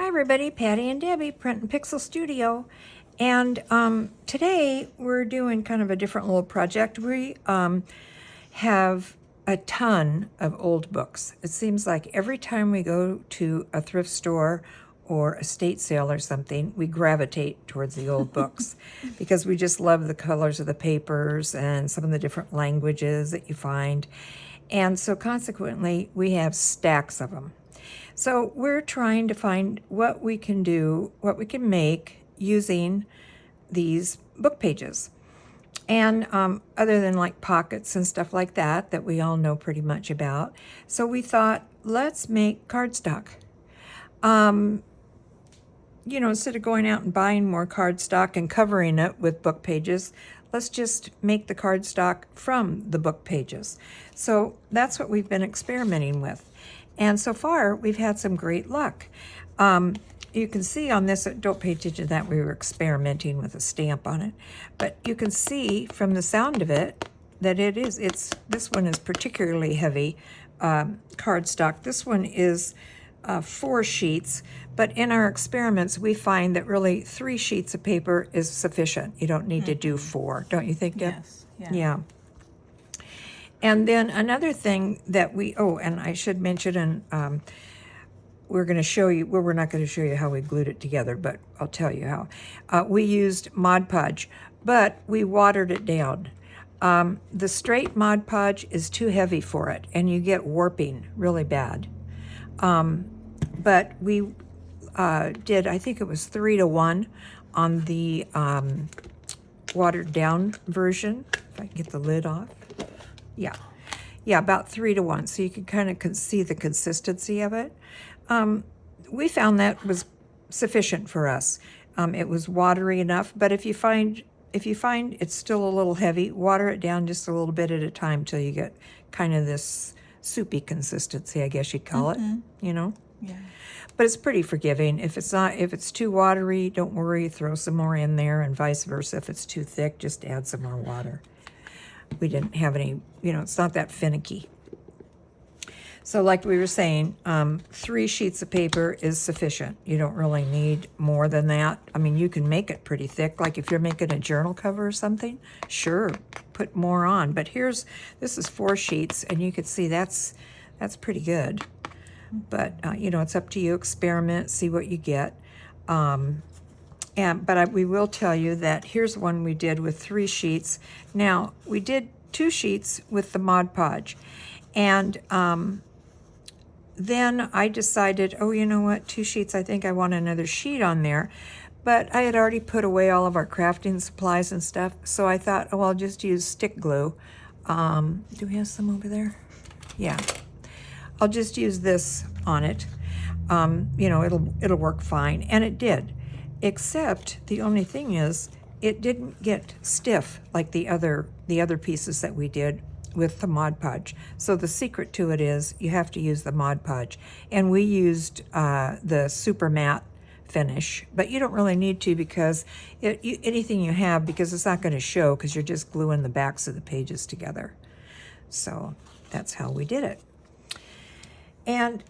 Hi everybody, Patty and Debbie, Print and Pixel Studio. And today we're doing kind of a different little project. We have a ton of old books. It seems like every time we go to a thrift store or a estate sale or something, we gravitate towards the old books because we just love the colors of the papers and some of the different languages that you find. And so consequently, we have stacks of them. So we're trying to find what we can do, what we can make using these book pages. And other than like pockets and stuff like that, that we all know pretty much about. So we thought, let's make cardstock. Instead of going out and buying more cardstock and covering it with book pages, let's just make the cardstock from the book pages. So that's what we've been experimenting with. And so far, we've had some great luck. You can see on this, don't pay attention to that, we were experimenting with a stamp on it. But you can see from the sound of it that this one is particularly heavy cardstock. This one is 4 sheets, but in our experiments, we find that really 3 sheets of paper is sufficient. You don't need to do 4, don't you think, Deb? Yes. Yeah. And then another thing that and I should mention, and we're going to show you, well, we're not going to show you how we glued it together, but I'll tell you how. We used Mod Podge, but we watered it down. The straight Mod Podge is too heavy for it, and you get warping really bad. But we did, I think it was 3-to-1 on the watered down version. If I can get the lid off. Yeah, about 3-to-1, so you can kind of see the consistency of it. We found that was sufficient for us. It was watery enough, but if you find it's still a little heavy, water it down just a little bit at a time till you get kind of this soupy consistency, I guess you'd call it, Yeah. But it's pretty forgiving. If it's too watery, don't worry, throw some more in there, and vice versa. If it's too thick, just add some more water. We didn't have any, it's not that finicky. So like we were saying, 3 sheets of paper is sufficient. You don't really need more than that. I mean, you can make it pretty thick. Like if you're making a journal cover or something, sure, put more on. But this is 4 sheets, and you can see that's pretty good. But, it's up to you. Experiment, see what you get. We will tell you that here's one we did with 3 sheets. Now, we did 2 sheets with the Mod Podge. And then I decided, you know what, 2 sheets, I think I want another sheet on there. But I had already put away all of our crafting supplies and stuff. So I thought, I'll just use stick glue. Do we have some over there? Yeah. I'll just use this on it. It'll work fine. And it did. Except the only thing is it didn't get stiff like the other pieces that we did with the Mod Podge. So the secret to it is you have to use the Mod Podge. And we used the super matte finish, but you don't really need to because anything you have, because it's not going to show because you're just gluing the backs of the pages together. So that's how we did it. And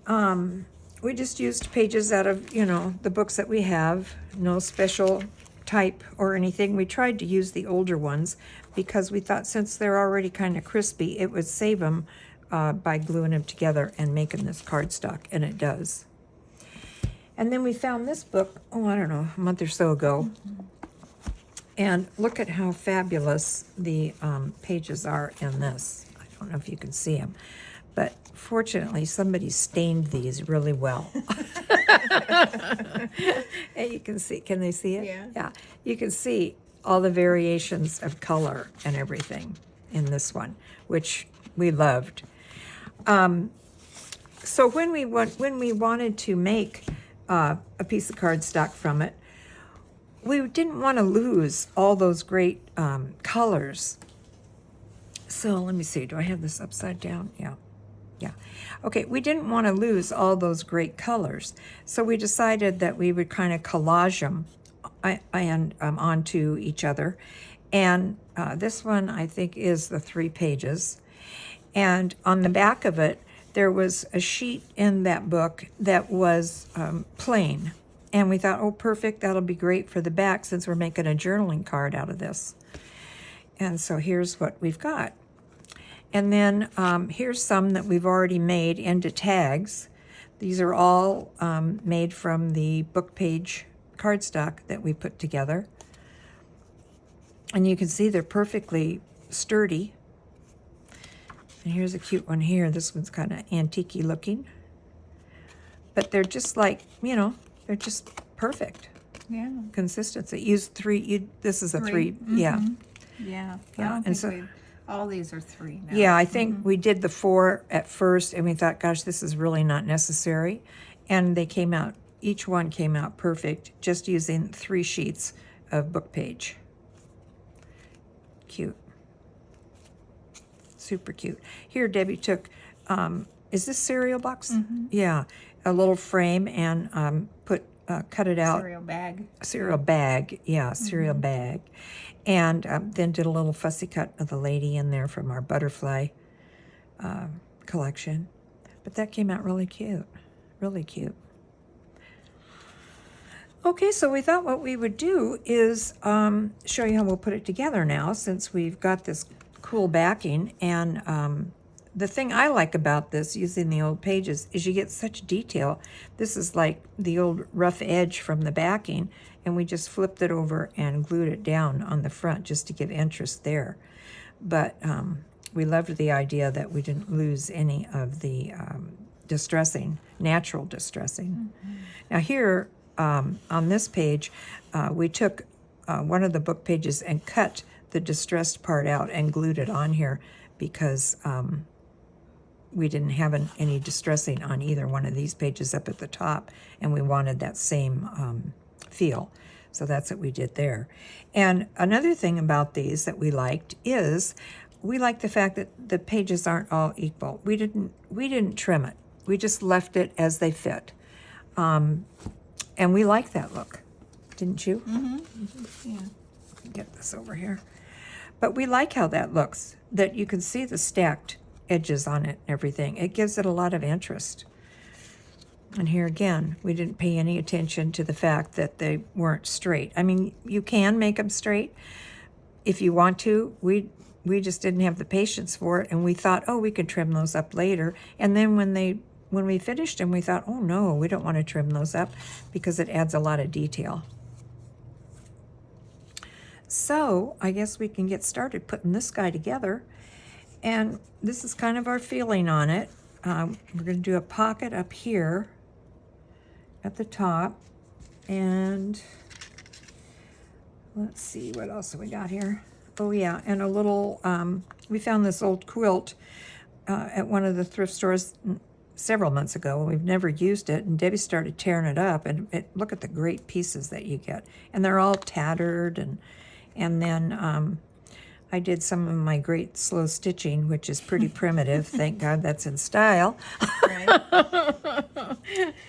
we just used pages out of, the books that we have, no special type or anything. We tried to use the older ones because we thought since they're already kind of crispy, it would save them by gluing them together and making this cardstock, and it does. And then we found this book, I don't know, a month or so ago. And look at how fabulous the pages are in this. I don't know if you can see them. But fortunately, somebody stained these really well. And you can see, can they see it? Yeah. You can see all the variations of color and everything in this one, which we loved. So when we wanted to make a piece of cardstock from it, we didn't want to lose all those great colors. So let me see, do I have this upside down? Yeah. Okay, we didn't want to lose all those great colors, so we decided that we would kind of collage them onto each other. And this one, I think, is the 3 pages. And on the back of it, there was a sheet in that book that was plain, And we thought, oh, perfect, that'll be great for the back since we're making a journaling card out of this. And so here's what we've got. And then here's some that we've already made into tags. These are all made from the book page cardstock that we put together. And you can see they're perfectly sturdy. And here's a cute one here. This one's kind of antique-y looking. But they're just like, you know, they're just perfect. Yeah. Consistency. Use three. This is a three. Mm-hmm. Yeah. Yeah. Yeah. And so, all these are 3 now. yeah, I think we did the 4 at first, and we thought, gosh, this is really not necessary. And they came out, each one came out perfect, just using 3 sheets of book page. Cute. Super cute. Here, Debbie took, is this cereal box? Yeah, a little frame and cut it out. Cereal bag. Cereal bag, yeah, cereal bag. And then did a little fussy cut of the lady in there from our butterfly collection. But that came out really cute, really cute. Okay, so we thought what we would do is show you how we'll put it together now, since we've got this cool backing. And the thing I like about this, using the old pages, is you get such detail. This is like the old rough edge from the backing, and we just flipped it over and glued it down on the front just to give interest there. But we loved the idea that we didn't lose any of the distressing, natural distressing. Now here, on this page, we took one of the book pages and cut the distressed part out and glued it on here because we didn't have any distressing on either one of these pages up at the top, and we wanted that same feel. So that's what we did there. And another thing about these that we liked is we like the fact that the pages aren't all equal. We didn't trim it. We just left it as they fit. And we like that look. Didn't you? Yeah. Get this over here. But we like how that looks, that you can see the stacked edges on it and everything. It gives it a lot of interest. And here again, we didn't pay any attention to the fact that they weren't straight. I mean, you can make them straight if you want to. We just didn't have the patience for it, and we thought, oh, we could trim those up later. And then when we finished them, we thought, oh no, we don't want to trim those up because it adds a lot of detail. So I guess we can get started putting this guy together. And this is kind of our feeling on it. We're going to do a pocket up here at the top. And let's see, what else have we got here? Oh yeah, and a little, we found this old quilt at one of the thrift stores several months ago. We've never used it, and Debbie started tearing it up, and look at the great pieces that you get. And they're all tattered, and then I did some of my great slow stitching, which is pretty primitive. Thank God that's in style. Right.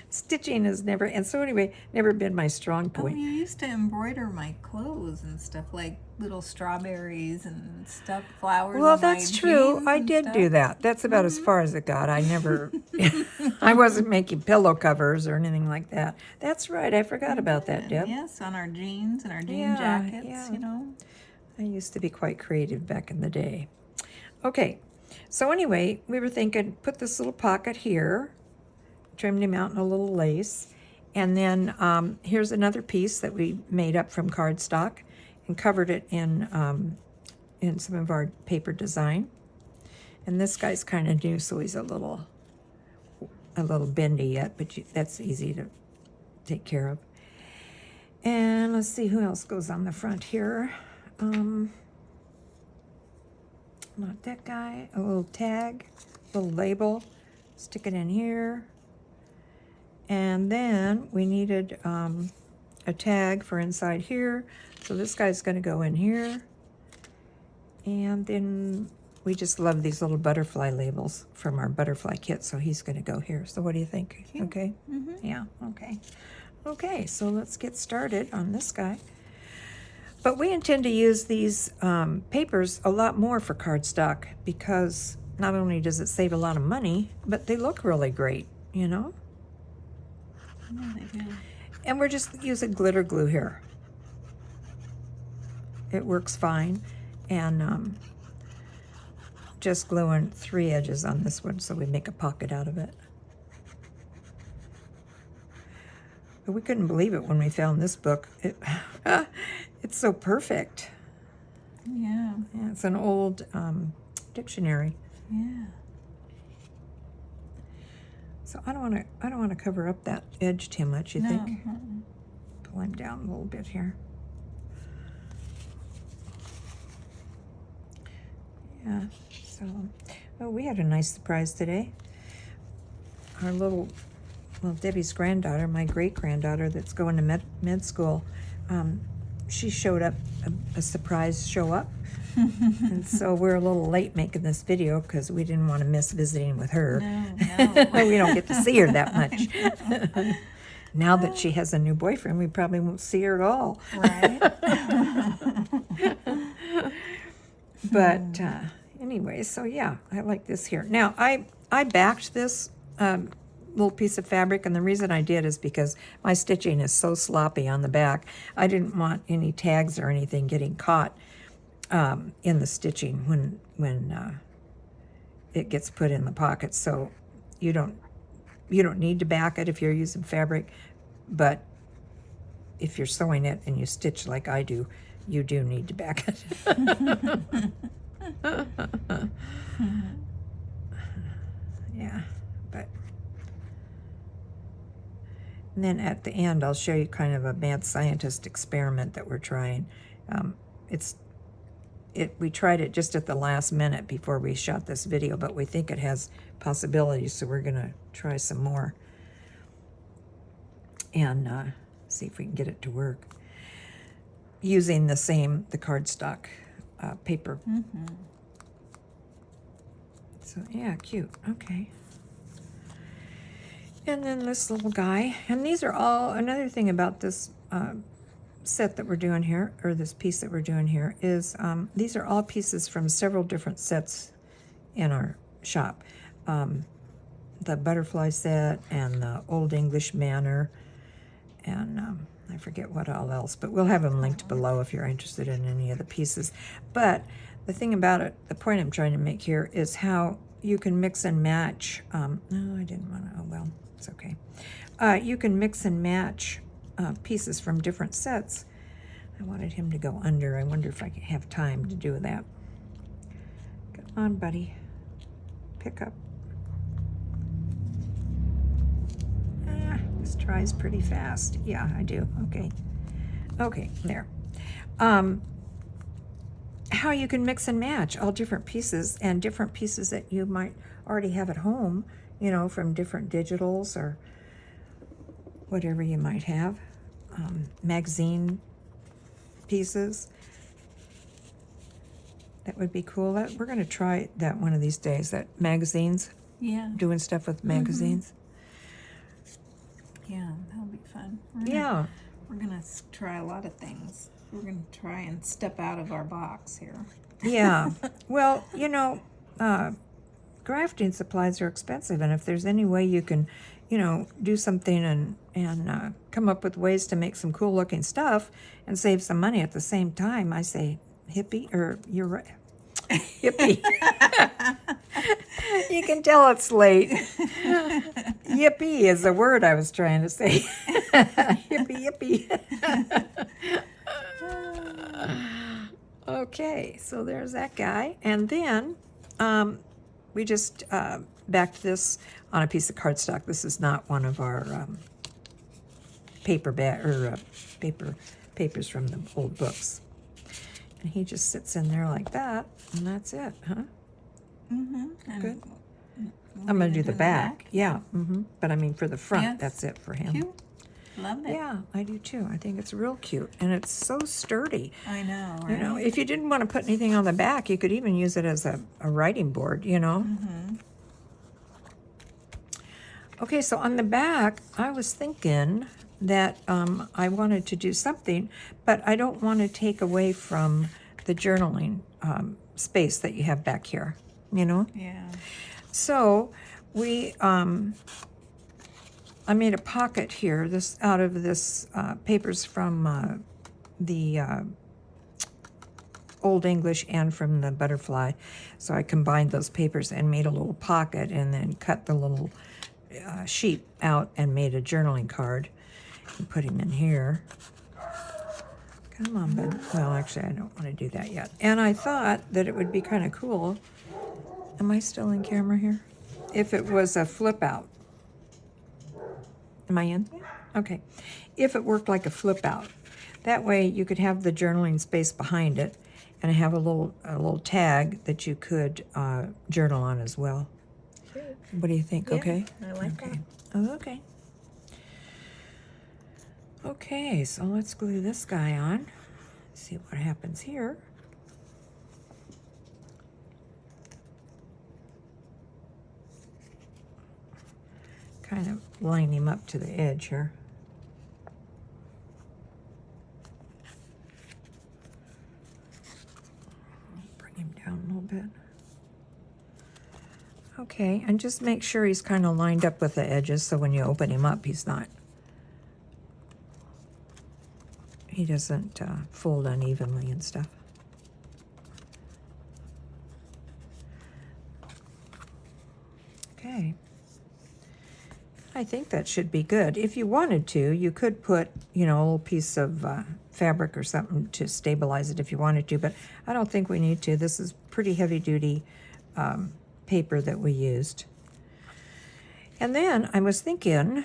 Stitching has never been my strong Oh, point. you used to embroider my clothes and stuff, like little strawberries and stuffed flowers. Well, on my that's true. jeans I and did stuff. do that. That's about as far as it got. I never, I wasn't making pillow covers or anything like that. That's right. I forgot about that, Deb. Yes, on our jeans and our jean Yeah, jackets, yeah. you know. I used to be quite creative back in the day. Okay, so anyway, we were thinking, put this little pocket here, trimmed him out in a little lace, and then here's another piece that we made up from cardstock and covered it in some of our paper design. And this guy's kind of new, so he's a little bendy yet, but that's easy to take care of. And let's see who else goes on the front here. Not that guy. A little tag, a little label, stick it in here. And then we needed a tag for inside here. So this guy's going to go in here. And then we just love these little butterfly labels from our butterfly kit. So he's going to go here. So what do you think? Cute. Okay? Mm-hmm. Yeah, okay. Okay, so let's get started on this guy. But we intend to use these papers a lot more for cardstock because not only does it save a lot of money, but they look really great, you know? Yeah, they do. And we're just using glitter glue here. It works fine. And just gluing 3 edges on this one so we make a pocket out of it. But we couldn't believe it when we found this book. It's so perfect. Yeah. Yeah, it's an old dictionary. Yeah. So I don't want to cover up that edge too much. You No. think? Pull him down a little bit here. Yeah. So, oh, we had a nice surprise today. Our well, Debbie's granddaughter, my great-granddaughter that's going to med school, she showed up, a surprise show up. And so we're a little late making this video because we didn't want to miss visiting with her. No. We don't get to see her that much. Now that she has a new boyfriend, we probably won't see her at all. Right. But anyway, so yeah, I like this here. Now, I backed this little piece of fabric, and the reason I did is because my stitching is so sloppy on the back. I didn't want any tags or anything getting caught in the stitching when it gets put in the pocket. So you don't need to back it if you're using fabric, but if you're sewing it and you stitch like I do, you do need to back it. Yeah, but and then at the end I'll show you kind of a mad scientist experiment that we're trying. We tried it just at the last minute before we shot this video, but we think it has possibilities, so we're gonna try some more and see if we can get it to work using the cardstock paper. So yeah, cute. Okay. And then this little guy, and these are all, another thing about this set that we're doing here, or this piece that we're doing here, is these are all pieces from several different sets in our shop. The butterfly set and the old English Manor, and I forget what all else, but we'll have them linked below if you're interested in any of the pieces. But the thing about it, the point I'm trying to make here is how you can mix and match. No, I didn't want to, oh well, it's okay. You can mix and match pieces from different sets. I wanted him to go under. I wonder if I can have time to do that. Come on, buddy. Pick up. This dries pretty fast. Yeah, I do. Okay. Okay, there. How you can mix and match all different pieces, and different pieces that you might already have at home, you know, from different digitals or whatever you might have. Magazine pieces. That would be cool. We're going to try that one of these days, that magazines. Yeah. Doing stuff with magazines. Yeah, that'll be fun. We're gonna try a lot of things. We're gonna try and step out of our box here. Yeah. Well, you know, crafting supplies are expensive, and if there's any way you can, you know, do something and come up with ways to make some cool looking stuff and save some money at the same time, I say hippie, or you're right. Hippie. You can tell it's late. Yippee is the word I was trying to say. Yippee, yippee. Okay, so there's that guy. And then we just backed this on a piece of cardstock. This is not one of our papers from the old books. And he just sits in there like that, and that's it, huh? Good. I'm going to do the back. Yeah. But I mean, for the front, Yes. That's it for him. Cute. Love it. Yeah, I do too. I think it's real cute, and it's so sturdy. I know, right? You know, if you didn't want to put anything on the back, you could even use it as a writing board, you know? Okay, so on the back, I was thinking that I wanted to do something, but I don't want to take away from the journaling space that you have back here, you know? Yeah. So we I made a pocket here, this out of this papers from the Old English and from the butterfly. So I combined those papers and made a little pocket and then cut the little sheet out and made a journaling card and put him in here. Come on, bud. Well, actually, I don't want to do that yet. And I thought that it would be kind of cool. Am I still in camera here? If it was a flip out. Am I in? Okay. If it worked like a flip out. That way you could have the journaling space behind it and have a little tag that you could journal on as well. Sure. What do you think? Yeah, Okay? I like okay. that. Oh, okay. Okay, so let's glue this guy on. See what happens here. Kind of line him up to the edge here. Bring him down a little bit. Okay, and just make sure he's kind of lined up with the edges so when you open him up, he doesn't fold unevenly and stuff. Okay. I think that should be good. If you wanted to, you could put, a little piece of fabric or something to stabilize it if you wanted to, but I don't think we need to. This is pretty heavy-duty paper that we used. And then I was thinking,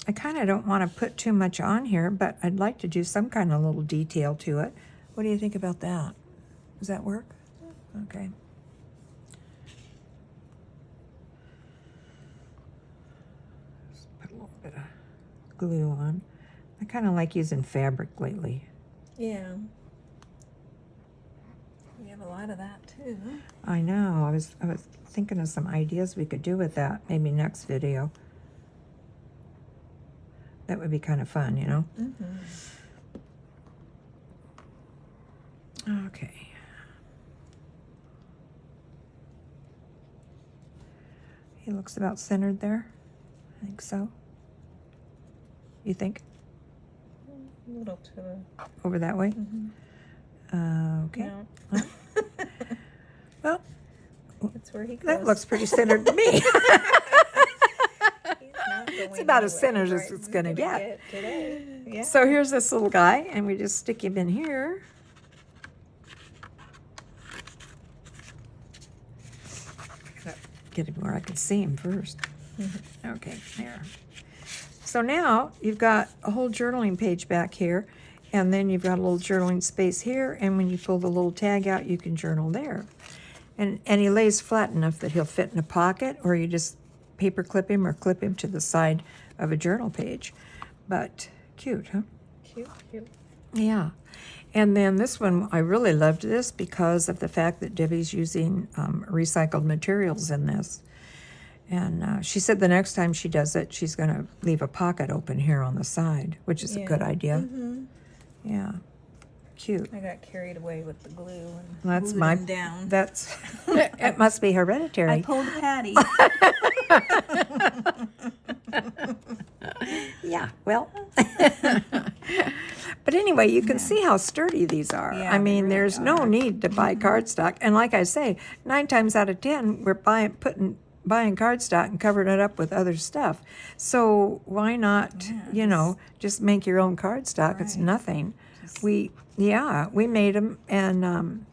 I kind of don't want to put too much on here, but I'd like to do some kind of little detail to it. What do you think about that? Does that work? Okay. Put a little bit of glue on. I kind of like using fabric lately. Yeah. We have a lot of that too. I know. I was thinking of some ideas we could do with that. Maybe next video. That would be kind of fun, Mm-hmm. Okay. He looks about centered there. I think so. You think? A little to the... Over that way? Mm-hmm. Okay. No. Well, That's where he goes. that looks pretty centered to me. It's It's about as centered as it's going to get. Today. Yeah. So here's this little guy, and we just stick him in here. Gotta get him where I can see him first. Okay, there. So now you've got a whole journaling page back here, and then you've got a little journaling space here, and when you pull the little tag out, you can journal there. And he lays flat enough that he'll fit in a pocket, or you just paper clip him or clip him to the side of a journal page. But cute, huh? Cute, cute. Yeah. And then this one, I really loved this because of the fact that Debbie's using recycled materials in this. And she said the next time she does it, she's going to leave a pocket open here on the side, which is a good idea. Mm-hmm. Yeah. Cute. I got carried away with the glue and That's glued my him down. That's it must be hereditary. I pulled Patty. Yeah, well. But anyway, you can see how sturdy these are. Yeah, I they mean, really there's no are. need to buy cardstock. And like I say, 9 times out of 10, we're buying cardstock and covering it up with other stuff. So why not, just make your own cardstock? It's Right. nothing. We made them, and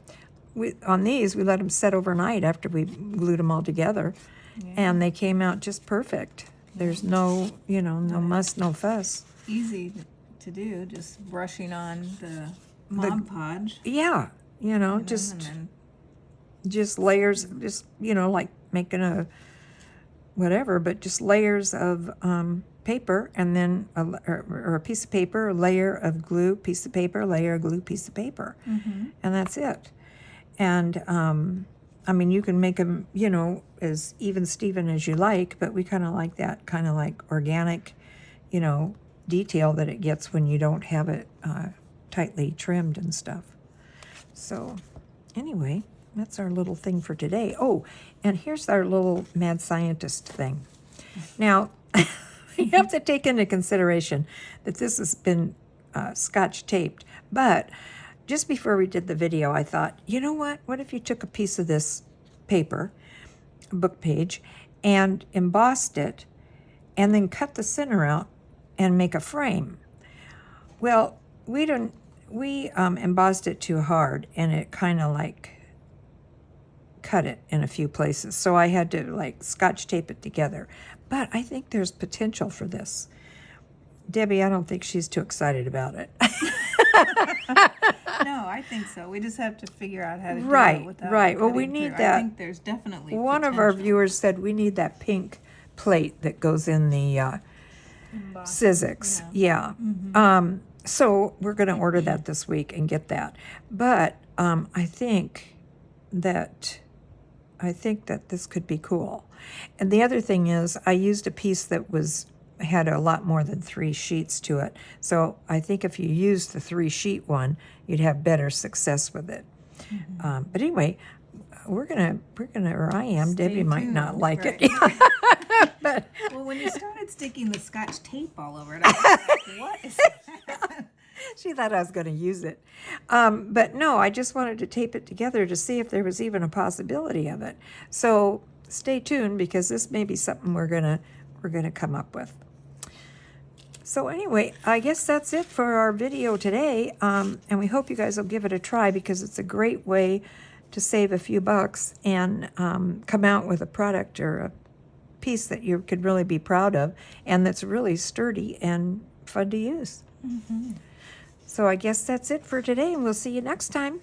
on these, we let them set overnight after we glued them all together. Yeah. And they came out just perfect. There's no, no muss, no fuss. Easy to do, just brushing on the Mod Podge. Yeah, just and then just layers, just like making a whatever, but just layers of paper, and then or a piece of paper, a layer of glue, piece of paper, layer of glue, piece of paper, and that's it. And I mean, you can make them, as even Steven as you like, but we kind of like that kind of like organic, detail that it gets when you don't have it tightly trimmed and stuff. So anyway, that's our little thing for today. Oh, and here's our little mad scientist thing. Now, you have to take into consideration that this has been scotch taped. But just before we did the video, I thought, you know what? What if you took a piece of this paper, a book page, and embossed it, and then cut the center out and make a frame? Well, we embossed it too hard, and it kind of like cut it in a few places. So I had to like scotch tape it together. But I think there's potential for this. Debbie, I don't think she's too excited about it. No, I think so. We just have to figure out how to do Right, it without right. Well, we cutting need through. that. I think there's definitely One of our potential. viewers said we need that pink plate that goes in the Embossing, Sizzix. Yeah. So we're going to order that this week and get that. But I think that this could be cool. And the other thing is, I used a piece that had a lot more than 3 sheets to it. So I think if you use the 3-sheet one, you'd have better success with it. But anyway, or I am. Stay Debbie might not tuned, like right. it. But Well, when you started sticking the scotch tape all over it, I was like, what is that? she thought I was going to use it. But no, I just wanted to tape it together to see if there was even a possibility of it. So stay tuned, because this may be something we're gonna come up with. So anyway, I guess that's it for our video today. And we hope you guys will give it a try, because it's a great way to save a few bucks and come out with a product or a piece that you could really be proud of, and that's really sturdy and fun to use. So I guess that's it for today, and we'll see you next time.